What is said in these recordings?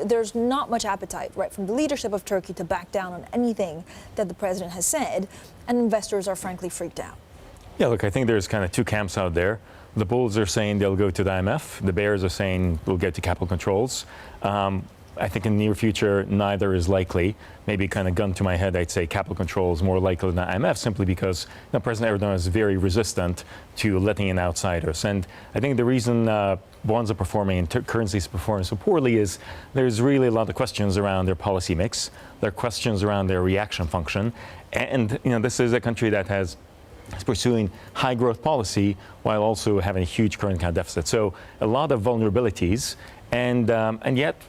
There's not much appetite, right, from the leadership of Turkey to back down on anything that the president has said, and investors are frankly freaked out. Yeah, look, I think there's kind of two camps out there. The bulls are saying they'll go to the IMF. The bears are saying we'll get to capital controls. I think in the near future, neither is likely. Maybe kind of gun to my head, I'd say capital control is more likely than IMF, simply because President Erdogan is very resistant to letting in outsiders. And I think the reason bonds are performing and currencies performing so poorly is there's really a lot of questions around their policy mix. There are questions around their reaction function. And this is a country that is pursuing high growth policy while also having a huge current account deficit. So a lot of vulnerabilities. And yet,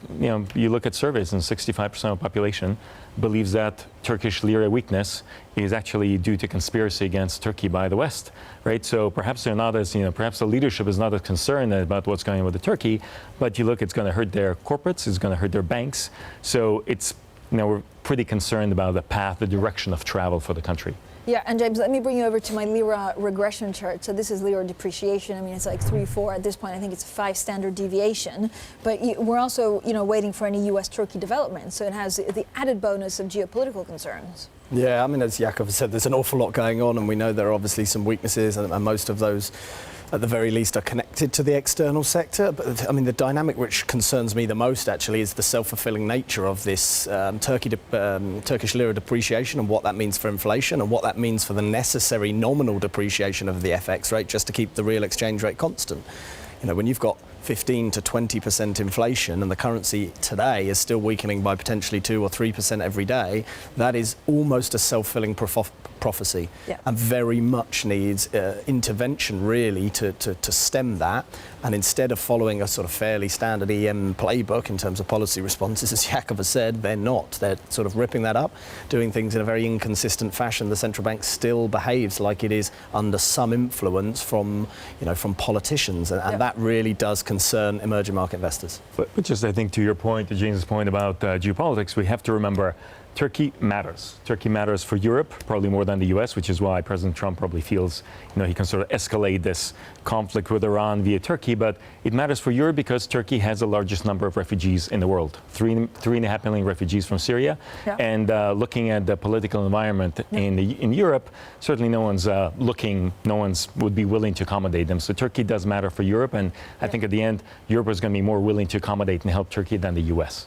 you look at surveys and 65% of the population believes that Turkish lira weakness is actually due to conspiracy against Turkey by the West, right? So perhaps they're not as, perhaps the leadership is not as concerned about what's going on with the Turkey, but you look, it's going to hurt their corporates, it's going to hurt their banks. So it's, we're pretty concerned about the path, the direction of travel for the country. Yeah, and James, let me bring you over to my lira regression chart. So this is lira depreciation. I mean, it's like 3-4 at this point. I think it's a 5 standard deviation. But we're also, waiting for any U.S.-Turkey development. So it has the added bonus of geopolitical concerns. Yeah, I mean, as Yacov said, there's an awful lot going on, and we know there are obviously some weaknesses, and most of those, at the very least, are connected to the external sector. But I mean, the dynamic which concerns me the most actually is the self-fulfilling nature of this Turkish lira depreciation, and what that means for inflation, and what that means for the necessary nominal depreciation of the FX rate just to keep the real exchange rate constant. When you've got 15 to 20% inflation and the currency today is still weakening by potentially 2 or 3% every day, that is almost a self-fulfilling prophecy, and very much needs intervention really to stem that. And instead of following a sort of fairly standard EM playbook in terms of policy responses, as Yacov has said, they're not. They're sort of ripping that up, doing things in a very inconsistent fashion. The central bank still behaves like it is under some influence from politicians, and that really does concern emerging market investors. But just, I think, to your point, to James's point about geopolitics, we have to remember Turkey matters. Turkey matters for Europe, probably more than the U.S., which is why President Trump probably feels, he can sort of escalate this conflict with Iran via Turkey. But it matters for Europe because Turkey has the largest number of refugees in the world, 3.5 million refugees from Syria. Yeah. And looking at the political environment in Europe, certainly no one's would be willing to accommodate them. So Turkey does matter for Europe, and I think at the end, Europe is going to be more willing to accommodate and help Turkey than the U.S.